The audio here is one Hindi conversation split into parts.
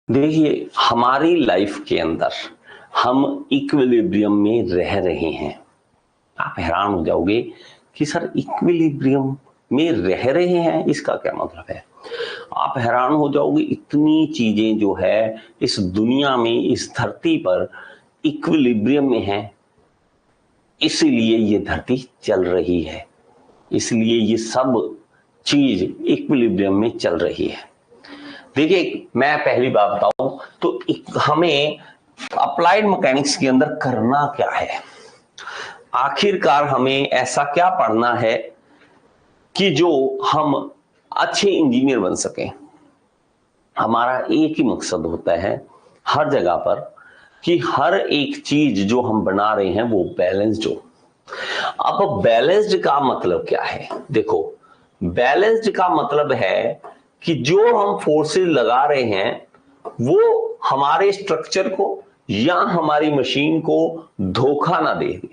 देखिए, हमारी लाइफ के अंदर हम इक्विलिब्रियम में रह रहे हैं। आप हैरान हो जाओगे कि सर इक्विलिब्रियम में रह रहे हैं, इसका क्या मतलब है। आप हैरान हो जाओगे, इतनी चीजें जो है इस दुनिया में, इस धरती पर इक्विलिब्रियम में है, इसलिए ये धरती चल रही है, इसलिए ये सब चीज इक्विलिब्रियम में चल रही है। देखिए, मैं पहली बात बताऊं तो हमें अप्लाइड मैकेनिक्स के अंदर करना क्या है। आखिरकार हमें ऐसा क्या पढ़ना है कि जो हम अच्छे इंजीनियर बन सकें। हमारा एक ही मकसद होता है हर जगह पर कि हर एक चीज जो हम बना रहे हैं वो बैलेंस्ड हो। अब बैलेंस्ड का मतलब क्या है? देखो, बैलेंस्ड का मतलब है कि जो हम फोर्सेस लगा रहे हैं वो हमारे स्ट्रक्चर को या हमारी मशीन को धोखा ना दे दे,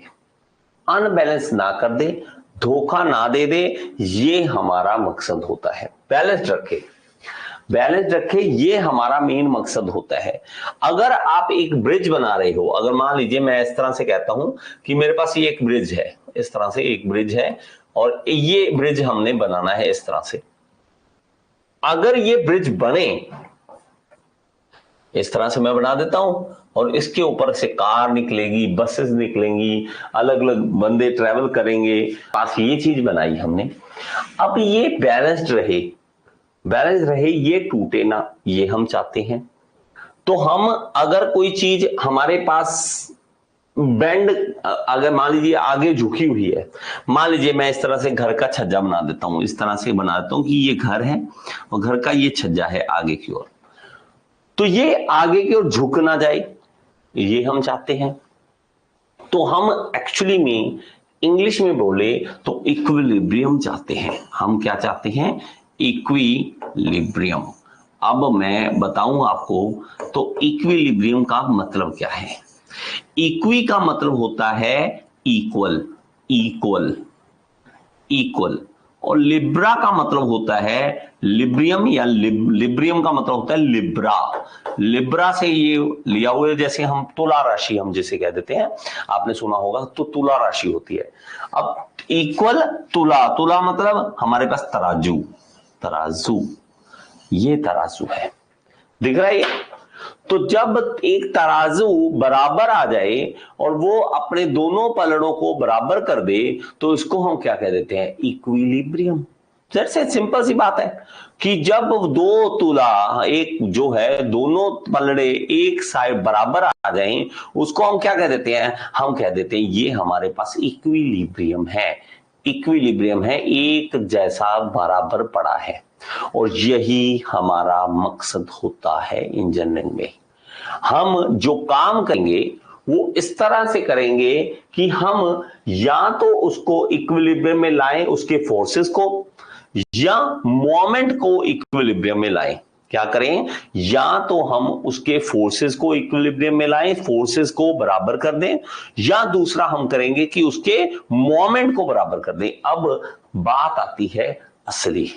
अनबैलेंस ना कर दे, धोखा ना दे दे। ये हमारा मकसद होता है। बैलेंस रखे, बैलेंस रखे, ये हमारा मेन मकसद होता है। अगर आप एक ब्रिज बना रहे हो, अगर मान लीजिए मैं इस तरह से कहता हूं कि मेरे पास ये एक ब्रिज है, इस तरह से एक ब्रिज है और ये ब्रिज हमने बनाना है इस तरह से। अगर ये ब्रिज बने, इस तरह से मैं बना देता हूं और इसके ऊपर से कार निकलेगी, बसेस निकलेंगी, अलग अलग बंदे ट्रेवल करेंगे, पास ये चीज बनाई हमने। अब ये बैलेंस्ड रहे, बैलेंस रहे, ये टूटे ना, ये हम चाहते हैं। तो हम अगर कोई चीज हमारे पास बेंड, अगर मान लीजिए आगे झुकी हुई है, मान लीजिए मैं इस तरह से घर का छज्जा बना देता हूं, इस तरह से बना देता हूं कि ये घर है और घर का ये छज्जा है आगे की ओर, तो ये आगे की ओर झुक ना जाए, ये हम चाहते हैं। तो हम एक्चुअली में इंग्लिश में बोले तो इक्विलिब्रियम चाहते हैं। हम क्या चाहते हैं? इक्विलिब्रियम। अब मैं बताऊं आपको तो इक्विलिब्रियम का मतलब क्या है। इक्वी का मतलब होता है इक्वल, इक्वल, इक्वल। और लिब्रा का मतलब होता है लिब्रियम, या लिब्रियम का मतलब होता है लिब्रा। लिब्रा से ये लिया हुआ है, जैसे हम तुला राशि हम जिसे कह देते हैं, आपने सुना होगा, तो तुला राशि होती है। अब इक्वल तुला, तुला मतलब हमारे पास तराजू, तराजू, ये तराजू है, दिख रहा है। तो जब एक तराजू बराबर आ जाए और वो अपने दोनों पलड़ों को बराबर कर दे तो इसको हम क्या कह देते हैं? इक्विलिब्रियम। जैसे सिंपल सी बात है कि जब दो तुला, एक जो है, दोनों पलड़े एक साइड बराबर आ जाएं, उसको हम क्या कह देते हैं? हम कह देते हैं ये हमारे पास इक्विलिब्रियम है, इक्विलिब्रियम है, एक जैसा बराबर पड़ा है। और यही हमारा मकसद होता है इंजीनियरिंग में। हम जो काम करेंगे वो इस तरह से करेंगे कि हम या तो उसको इक्विलिब्रियम में लाएं, उसके फोर्सेस को, या मोमेंट को इक्विलिब्रियम में लाएं। क्या करें? या तो हम उसके फोर्सेस को इक्विलिब्रियम में लाएं, फोर्सेस को बराबर कर दें, या दूसरा हम करेंगे कि उसके मोमेंट को बराबर कर दें। अब बात आती है असली,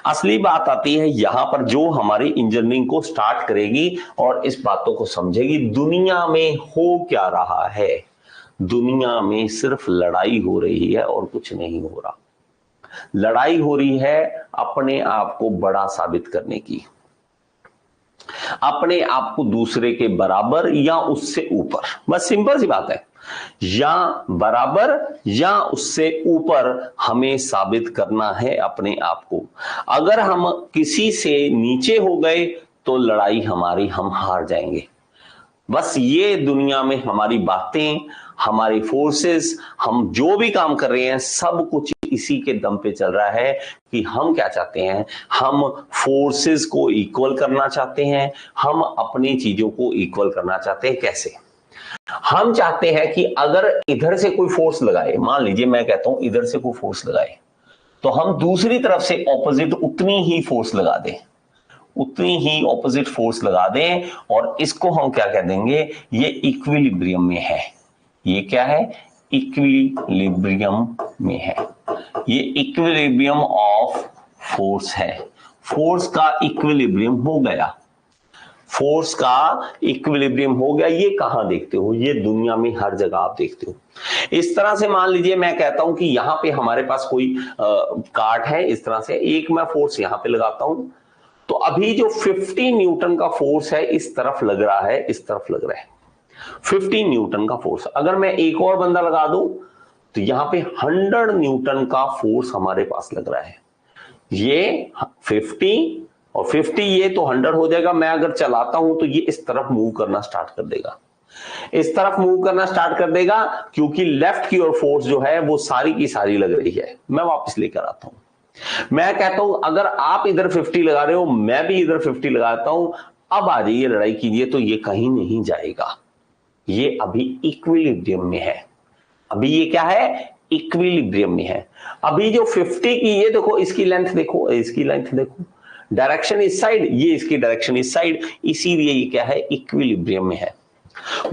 असली बात आती है यहां पर, जो हमारी इंजीनियरिंग को स्टार्ट करेगी और इस बातों को समझेगी। दुनिया में हो क्या रहा है? दुनिया में सिर्फ लड़ाई हो रही है और कुछ नहीं हो रहा। लड़ाई हो रही है अपने आप को बड़ा साबित करने की, अपने आप को दूसरे के बराबर या उससे ऊपर। बस सिंपल सी बात है, या बराबर या उससे ऊपर हमें साबित करना है अपने आप को। अगर हम किसी से नीचे हो गए तो लड़ाई हमारी, हम हार जाएंगे। बस ये दुनिया में हमारी बातें, हमारी फोर्सेस, हम जो भी काम कर रहे हैं, सब कुछ इसी के दम पे चल रहा है कि हम क्या चाहते हैं? हम फोर्सेस को इक्वल करना चाहते हैं, हम अपनी चीजों को इक्वल करना चाहते हैं। कैसे? हम चाहते हैं कि अगर इधर से कोई फोर्स लगाए, मान लीजिए मैं कहता हूं इधर से कोई फोर्स लगाए, तो हम दूसरी तरफ से ऑपोजिट उतनी ही फोर्स लगा दें, उतनी ही ऑपोजिट फोर्स लगा दें, और इसको हम क्या कह देंगे? ये इक्विलिब्रियम में है। ये क्या है? इक्विलिब्रियम में है। ये इक्विलिब्रियम ऑफ फोर्स है। फोर्स का इक्विलिब्रियम हो गया। फोर्स का इक्विलिब्रियम हो गया। ये कहां देखते हो? ये दुनिया में हर जगह आप देखते हो। इस तरह से मान लीजिए मैं कहता हूं कि यहां पे हमारे पास कोई काट है, इस तरह से एक मैं फोर्स यहां पे लगाता हूं, तो अभी जो 50 न्यूटन का फोर्स है इस तरफ लग रहा है, इस तरफ लग रहा है 50 न्यूटन का फोर्स। अगर मैं एक और बंदा लगा दूं तो यहां पे 100 न्यूटन का फोर्स हमारे पास लग रहा है। ये 50 और 50 ये तो 100 हो जाएगा। मैं अगर चलाता हूं तो ये इस तरफ मूव करना स्टार्ट कर देगा, इस तरफ मूव करना स्टार्ट कर देगा, क्योंकि लेफ्ट की ओर फोर्स जो है वो सारी की सारी लग रही है। मैं वापस लेकर आता हूं, मैं कहता हूं अगर आप इधर 50 लगा रहे हो, मैं भी इधर 50 लगाता हूं, अब आ जाइए लड़ाई कीजिए, तो ये कहीं नहीं जाएगा, ये अभी इक्विलिब्रियम में है। अभी ये क्या है? इक्विलिब्रियम में है। अभी जो 50 की ये देखो, इसकी लेंथ देखो, इसकी लेंथ देखो, डायरेक्शन इस साइड, ये इसकी डायरेक्शन इस साइड, इसीलिए ये क्या है? इक्विलिब्रियम में है।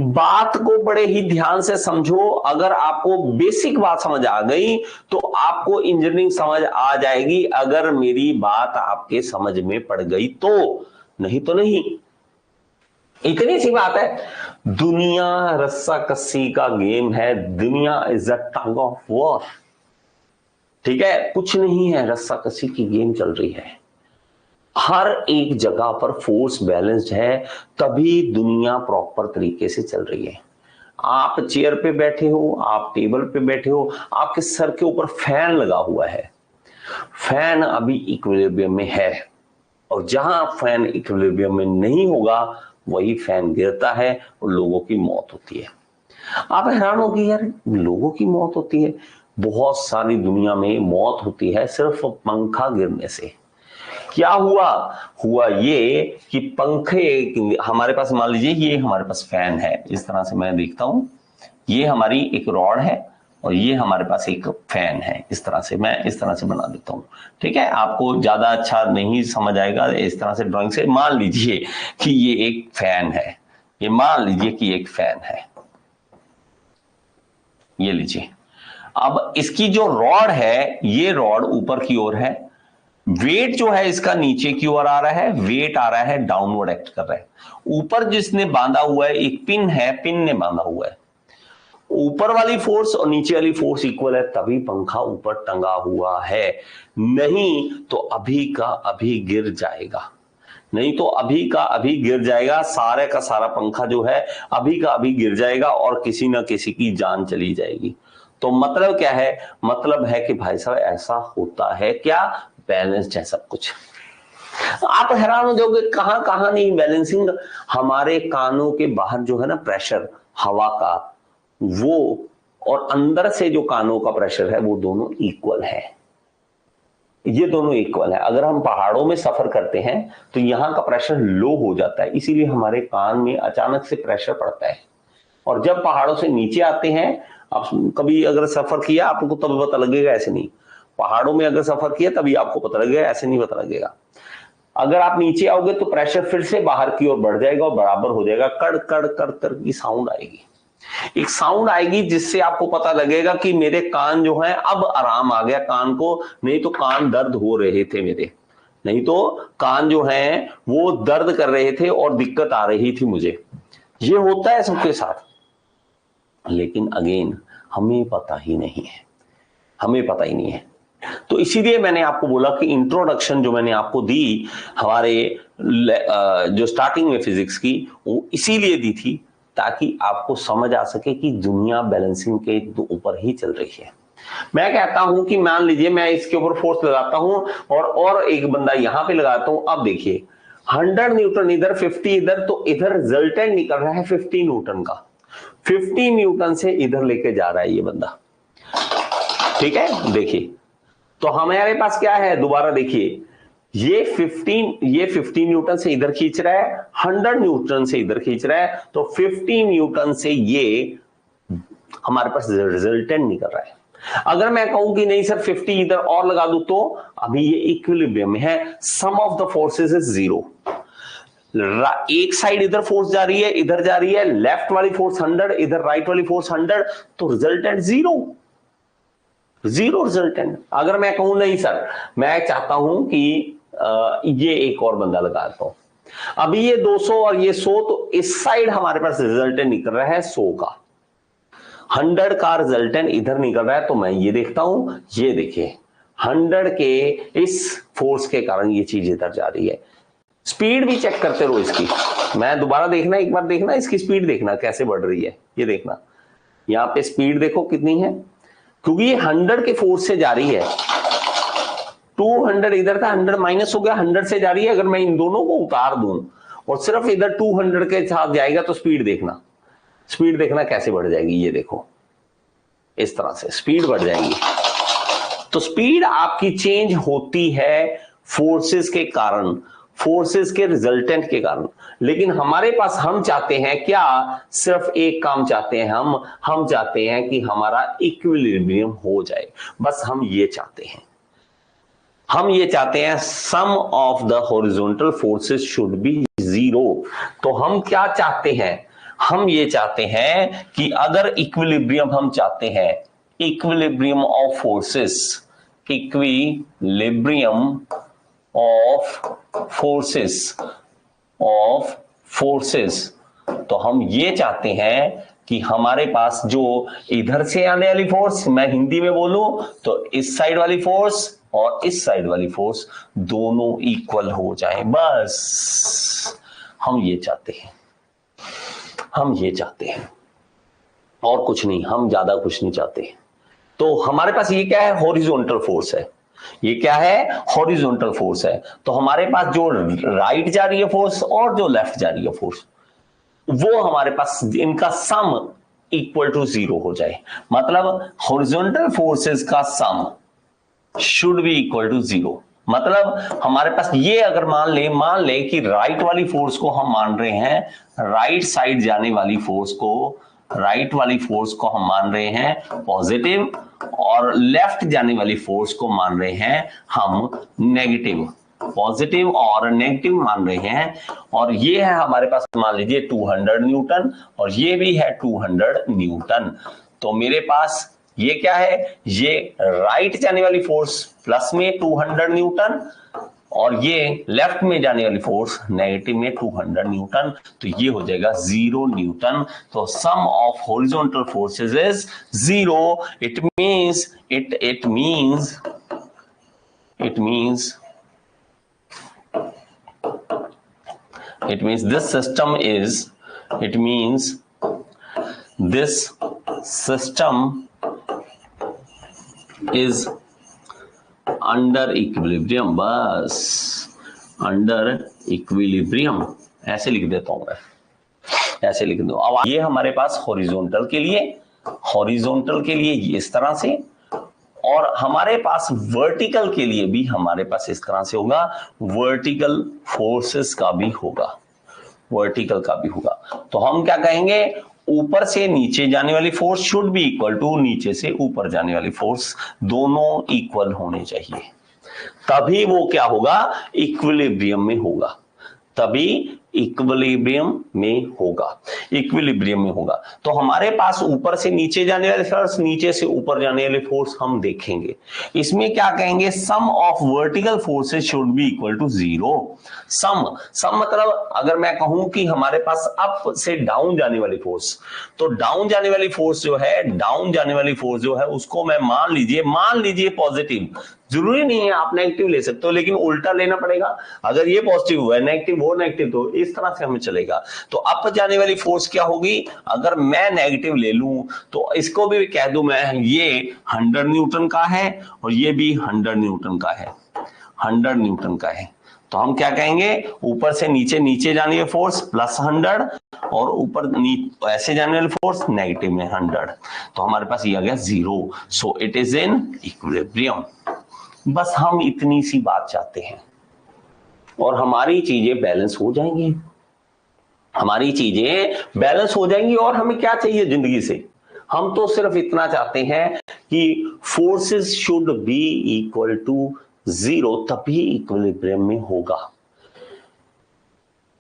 बात को बड़े ही ध्यान से समझो। अगर आपको बेसिक बात समझ आ गई तो आपको इंजीनियरिंग समझ आ जाएगी, अगर मेरी बात आपके समझ में पड़ गई तो, नहीं तो नहीं। इतनी सी बात है। दुनिया रस्सा कस्सी का गेम है, दुनिया is a tug of war. ठीक है, कुछ नहीं है, रस्सा कस्सी की गेम चल रही है। हर एक जगह पर फोर्स बैलेंस्ड है, तभी दुनिया प्रॉपर तरीके से चल रही है। आप चेयर पे बैठे हो, आप टेबल पे बैठे हो, आपके सर के ऊपर फैन लगा हुआ है, फैन अभी इक्विलिब्रियम में है, और जहां फैन इक्विलिब्रियम में नहीं होगा वही फैन गिरता है और लोगों की मौत होती है। आप हैरान हो कि यार लोगों की मौत होती है? बहुत सारी दुनिया में मौत होती है सिर्फ पंखा गिरने से। क्या हुआ? हुआ ये कि पंखे हमारे पास, मान लीजिए ये हमारे पास फैन है, इस तरह से मैं देखता हूं, ये हमारी एक रॉड है और ये हमारे पास एक फैन है। इस तरह से मैं इस तरह से बना देता हूं। ठीक है, आपको ज्यादा अच्छा नहीं समझ आएगा इस तरह से ड्राइंग से। मान लीजिए कि ये एक फैन है, ये मान लीजिए कि एक फैन है, ये लीजिए। अब इसकी जो रॉड है, ये रॉड ऊपर की ओर है, वेट जो है इसका नीचे की ओर आ रहा है, वेट आ रहा है डाउनवर्ड एक्ट कर रहा है। ऊपर जिसने बांधा हुआ है एक पिन है, पिन ने बांधा हुआ है। ऊपर वाली फोर्स और नीचे वाली फोर्स इक्वल है, तभी पंखा ऊपर टंगा हुआ है, नहीं तो अभी का अभी गिर जाएगा, नहीं तो अभी का अभी गिर जाएगा। सारे का सारा पंखा जो है अभी का अभी गिर जाएगा और किसी ना किसी की जान चली जाएगी। तो मतलब क्या है? मतलब है कि भाई साहब ऐसा होता है क्या? बैलेंस्ड है सब कुछ। आप हैरान हो जाओगे कहां कहां नहीं बैलेंसिंग। हमारे कानों के बाहर जो है ना प्रेशर हवा का, वो और अंदर से जो कानों का प्रेशर है, वो दोनों इक्वल है। ये दोनों इक्वल है। अगर हम पहाड़ों में सफर करते हैं तो यहां का प्रेशर लो हो जाता है, इसीलिए हमारे कान में अचानक से प्रेशर पड़ता है। और जब पहाड़ों से नीचे आते हैं, आप कभी अगर सफर किया आपको तब पता लगेगा, ऐसे नहीं। पहाड़ों में अगर सफर किया तभी आपको पता लगेगा, ऐसे नहीं पता लगेगा। अगर आप नीचे आओगे तो प्रेशर फिर से बाहर की ओर बढ़ जाएगा और बराबर हो जाएगा, कड़ कड़ कड़ कर की साउंड आएगी। एक साउंड आएगी जिससे आपको पता लगेगा कि मेरे कान जो है अब आराम आ गया कान को, नहीं तो कान दर्द हो रहे थे मेरे, नहीं तो कान जो है वो दर्द कर रहे थे और दिक्कत आ रही थी मुझे। ये होता है सबके साथ, लेकिन अगेन हमें पता ही नहीं है, हमें पता ही नहीं है। तो इसीलिए मैंने आपको बोला कि इंट्रोडक्शन जो मैंने आपको दी हमारे जो स्टार्टिंग में फिजिक्स की, वो इसीलिए दी थी ताकि आपको समझ आ सके कि दुनिया बैलेंसिंग के ऊपर ही चल रही है। मैं कहता हूं कि मान लीजिए मैं इसके ऊपर फोर्स लगाता हूं और एक बंदा यहां पे लगाता हूं। अब देखिए 100 न्यूटन इधर, 50 इधर, तो इधर रिजल्टेंट निकल रहा है 50 न्यूटन का। 50 न्यूटन से इधर लेके जा रहा है ये बंदा। ठीक है, देखिए तो हमारे पास क्या है, दोबारा देखिए, ये 15 न्यूटन से इधर खींच रहा है, 100 न्यूटन से इधर खींच रहा है, तो 50 न्यूटन से ये हमारे पास रिजल्टेंट निकल रहा है। अगर मैं कहूं कि नहीं सर 50 इधर और लगा दूं, तो अभी ये इक्विलिब्रियम में है, सम ऑफ द फोर्सेस इज 0। एक साइड इधर फोर्स जा रही है, इधर जा रही है, लेफ्ट वाली फोर्स 100, इधर राइट वाली फोर्स 100, तो रिजल्टेंट 0 रिजल्टेंट। अगर मैं कहूं नहीं सर मैं चाहता हूं कि ये एक और बंदा लगाता हूं, अभी ये 200 और ये 100, तो इस साइड हमारे पास रिजल्टेंट निकल रहा है 100 का, 100 का रिजल्टेंट इधर निकल रहा है। तो मैं ये देखता हूं, ये देखिए 100 के इस फोर्स के कारण ये चीज इधर जा रही है। स्पीड भी चेक करते रहो इसकी, मैं दोबारा देखना, एक बार देखना इसकी स्पीड, देखना कैसे बढ़ रही है। ये देखना यहां पे स्पीड देखो कितनी है, क्योंकि ये 100 के फोर्स से जा रही है। 200 इधर था, 100 माइनस हो गया, 100 से जा रही है। अगर मैं इन दोनों को उतार दूं और सिर्फ इधर 200 के साथ जाएगा तो स्पीड देखना, स्पीड देखना कैसे बढ़ जाएगी। ये देखो इस तरह से स्पीड बढ़ जाएगी। तो स्पीड आपकी चेंज होती है फोर्सेस के कारण, फोर्सेस के रिजल्टेंट के कारण। लेकिन हमारे पास हम चाहते हैं क्या, सिर्फ एक काम चाहते हैं हम चाहते हैं कि हमारा इक्विलिब्रियम हो जाए, बस हम ये चाहते हैं। हम ये चाहते हैं sum of the horizontal forces should be 0। तो हम क्या चाहते हैं, हम ये चाहते हैं कि अगर इक्विलिब्रियम हम चाहते हैं, equilibrium of forces, equilibrium of forces, तो हम ये चाहते हैं कि हमारे पास जो इधर से आने वाली फोर्स, मैं हिंदी में बोलूं तो इस साइड वाली फोर्स और इस साइड वाली फोर्स दोनों इक्वल हो जाएं, बस हम ये चाहते हैं, हम ये चाहते हैं और कुछ नहीं, हम ज्यादा कुछ नहीं चाहते। तो हमारे पास ये क्या है, हॉरिजॉन्टल फोर्स है। ये क्या है, हॉरिजॉन्टल फोर्स है। तो हमारे पास जो राइट जा रही है फोर्स और जो लेफ्ट जा रही है फोर्स, वो हमारे पास इनका सम इक्वल टू 0 हो जाए। मतलब हॉरिजॉन्टल फोर्सेस का sum should be equal to 0। मतलब हमारे पास ये अगर मान ले कि राइट वाली फोर्स को हम मान रहे हैं, राइट साइड जाने वाली फोर्स को, राइट वाली फोर्स को हम मान रहे हैं पॉजिटिव और लेफ्ट जाने वाली फोर्स को मान रहे हैं हम नेगेटिव, पॉजिटिव और नेगेटिव मान रहे हैं। और ये है हमारे पास मान लीजिए 200 न्यूटन और ये भी है 200 न्यूटन। तो मेरे पास ये क्या है, ये राइट जाने वाली फोर्स प्लस में 200 न्यूटन और ये लेफ्ट में जाने वाली फोर्स नेगेटिव में 200 न्यूटन। तो ये हो जाएगा 0 न्यूटन। तो sum of horizontal forces is 0। It means this system is under equilibrium, बस अंडर इक्विलिब्रियम ऐसे लिख देता हूं मैं, ऐसे लिख दो। अब ये हमारे पास हॉरिजॉन्टल के लिए इस तरह से, और हमारे पास वर्टिकल के लिए भी हमारे पास इस तरह से होगा, वर्टिकल फोर्सेस का भी होगा, वर्टिकल का भी होगा। तो हम क्या कहेंगे, ऊपर से नीचे जाने वाली force should be equal to नीचे से ऊपर जाने वाली फोर्स, दोनों इक्वल होने चाहिए, तभी वो क्या होगा, इक्विलिब्रियम में होगा, तभी इक्विलिब्रियम में होगा। तो हमारे पास ऊपर से नीचे जाने वाली फोर्स, नीचे से ऊपर जाने वाली फोर्स हम देखेंगे। इसमें क्या कहेंगे, sum of vertical forces should be equal to 0। Sum मतलब अगर मैं कहूं कि हमारे पास अप से डाउन जाने वाली फोर्स, तो डाउन जाने वाली फोर्स जो है उसको मैं मान लीजिए पॉजिटिव, जरूरी नहीं है आप नेगेटिव ले सकते हो, लेकिन उल्टा लेना पड़ेगा। अगर ये पॉजिटिव हुआ, नेगेटिव वो नेगेटिव, तो इस तरह से हमें चलेगा। तो अप जाने वाली फोर्स क्या होगी, अगर मैं नेगेटिव ले लूं तो इसको भी कह दूं मैं, ये 100 न्यूटन का है और ये भी 100 न्यूटन का है, 100 न्यूटन का है। तो हम क्या कहेंगे, ऊपर से नीचे जाने वाली फोर्स प्लस 100 और ऊपर ऐसे जाने वाली फोर्स नेगेटिव में 100। तो हमारे पास ये आ गया 0। So it is in equilibrium. बस हम इतनी सी बात चाहते हैं और हमारी चीजें बैलेंस हो जाएंगी, और हमें क्या चाहिए जिंदगी से, हम तो सिर्फ इतना चाहते हैं कि forces should be equal to 0, तभी इक्विलिब्रियम में होगा।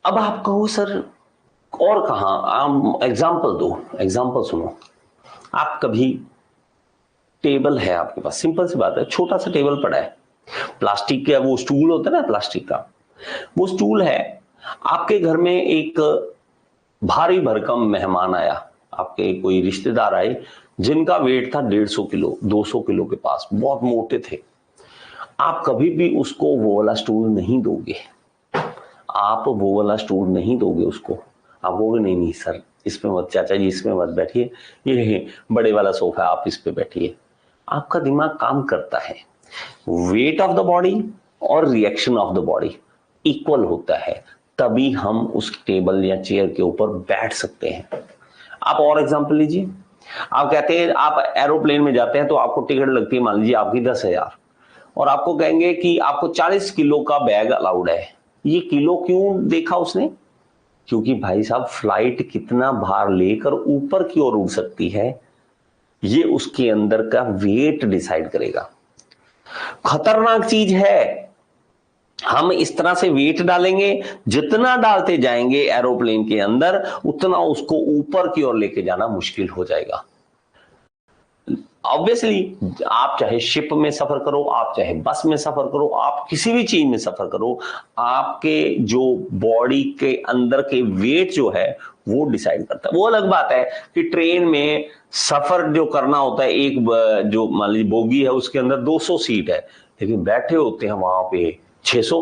अब आप कहो सर और कहां, एग्जांपल दो, एग्जांपल सुनो। आप कभी, टेबल है आपके पास, सिंपल सी बात है, छोटा सा टेबल पड़ा है, प्लास्टिक का वो स्टूल होता है ना, प्लास्टिक का वो स्टूल है, आपके घर में एक भारी भरकम मेहमान आया, आपके कोई रिश्तेदार आए जिनका वेट था 150 किलो, 200 किलो के पास, बहुत मोटे थे। आप कभी भी उसको वो वाला स्टूल नहीं दोगे, आप वो वाला स्टूल नहीं दोगे उसको। आप बोलोगे नहीं नहीं सर इसमें मत, चाचा जी इसमें मत बैठिए, ये बड़े वाला सोफा है आप इस पे बैठिए। आपका दिमाग काम करता है, वेट ऑफ द बॉडी और reaction of the body equal होता है, तभी हम उस टेबल या चेयर के ऊपर बैठ सकते हैं। आप और एग्जांपल लीजिए, आप कहते हैं आप एरोप्लेन में जाते हैं तो आपको टिकट लगती है मान लीजिए आपकी 10,000, और आपको कहेंगे कि आपको 40 किलो का बैग अलाउड है। ये किलो क्यों देखा उसने? क्योंकि भाई साहब फ्लाइट कितना भार लेकर ऊपर की ओर उड़ सकती है, ये उसके अंदर का वेट डिसाइड करेगा। खतरनाक चीज है, हम इस तरह से वेट डालेंगे, जितना डालते जाएंगे एरोप्लेन के अंदर उतना उसको ऊपर की ओर लेके जाना मुश्किल हो जाएगा। ऑब्वियसली आप चाहे शिप में सफर करो, आप चाहे बस में सफर करो, आप किसी भी चीज में सफर करो, आपके जो बॉडी के अंदर के वेट जो है वो डिसाइड करता है। वो अलग बात है कि ट्रेन में सफर जो करना होता है, एक जो मान लीजिए बोगी है उसके अंदर 200 सीट है, लेकिन बैठे होते हैं वहां पे 600,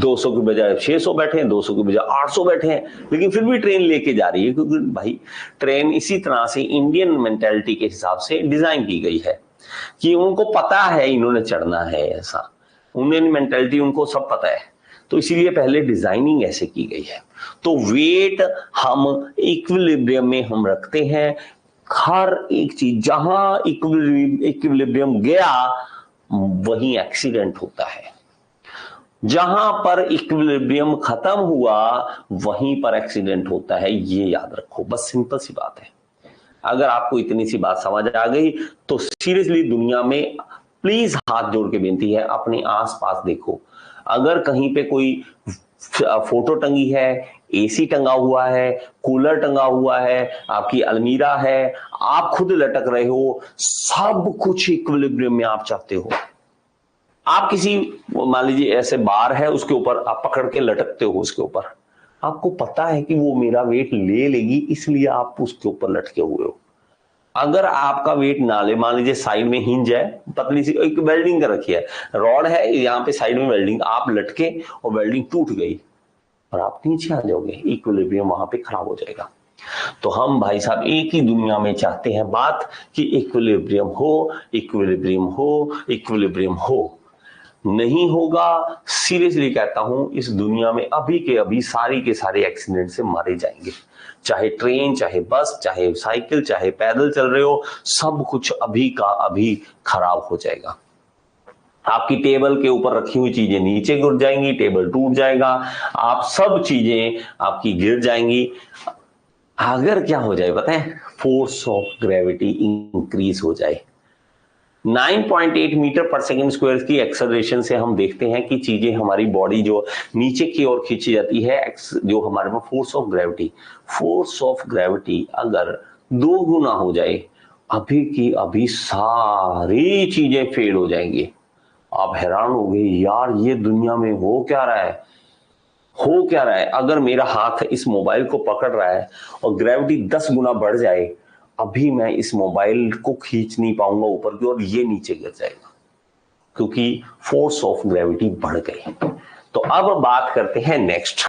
200 के बजाय 600 बैठे हैं, 200 के बजाय 800 बैठे हैं, लेकिन फिर भी ट्रेन लेके जा रही है, क्योंकि भाई ट्रेन इसी तरह से इंडियन मेंटालिटी के हिसाब से डिजाइन की गई है कि उनको पता है इन्होंने चढ़ना है, ऐसा इंडियन मेंटालिटी उनको सब पता है, तो इसीलिए पहले डिजाइनिंग ऐसे की गई है। तो वेट हम इक्विलिब्रियम में हम रखते हैं, हर एक चीज जहां इक्विलिब्रियम गया वहीं एक्सीडेंट होता है, जहां पर इक्विलिब्रियम खत्म हुआ वहीं पर एक्सीडेंट होता है, ये याद रखो, बस सिंपल सी बात है। अगर आपको इतनी सी बात समझ आ गई तो सीरियसली दुनिया में प्लीज हाथ जोड़ के विनती है अपने आसपास देखो, अगर कहीं पे कोई फोटो टंगी है, एसी टंगा हुआ है, कूलर टंगा हुआ है, आपकी अलमीरा है, आप खुद लटक रहे हो, सब कुछ इक्विलिब्रियम में आप चाहते हो। आप किसी मान लीजिए ऐसे बार है उसके ऊपर आप पकड़ के लटकते हो, उसके ऊपर आपको पता है कि वो मेरा वेट ले लेगी, इसलिए आप उसके ऊपर लटके हुए हो। अगर आपका वेट ना ले, मान लीजिए साइड में हिंज है, पतली सी एक वेल्डिंग कर रखी है, रॉड है यहाँ पे साइड में वेल्डिंग, आप लटके और वेल्डिंग टूट गई और आप नीचे आ जाओगे, इक्विलिब्रियम वहां पे खराब हो जाएगा। तो हम भाई साहब एक ही दुनिया में चाहते हैं बात कि इक्विलिब्रियम हो, इक्विलिब्रियम हो, इक्विलिब्रियम हो। नहीं होगा, सीरियसली कहता हूं, इस दुनिया में अभी के अभी सारी के सारे एक्सीडेंट से मारे जाएंगे, चाहे ट्रेन, चाहे बस, चाहे साइकिल, चाहे पैदल चल रहे हो, सब कुछ अभी का अभी खराब हो जाएगा। आपकी टेबल के ऊपर रखी हुई चीजें नीचे गिर जाएंगी, टेबल टूट जाएगा, आप सब चीजें आपकी गिर जाएंगी। अगर क्या हो जाए पता है, फोर्स ऑफ ग्रेविटी इंक्रीज हो जाए, 9.8 मीटर पर सेकेंड स्क्वायर की एक्सेलरेशन से हम देखते हैं कि चीजें हमारी बॉडी जो नीचे की ओर खींची जाती है, जो हमारे पास फोर्स ऑफ ग्रेविटी अगर 2 गुना हो जाए, अभी की अभी सारी चीजें फेल हो जाएंगी। आप हैरान हो गए, यार ये दुनिया में हो क्या रहा है, हो क्या रहा है। अगर मेरा हाथ इस मोबाइल को पकड़ रहा है और ग्रेविटी 10 गुना बढ़ जाए, अभी मैं इस मोबाइल को खींच नहीं पाऊंगा ऊपर की ओर, ये नीचे गिर जाएगा, क्योंकि फोर्स ऑफ ग्रेविटी बढ़ गई। तो अब बात करते हैं नेक्स्ट।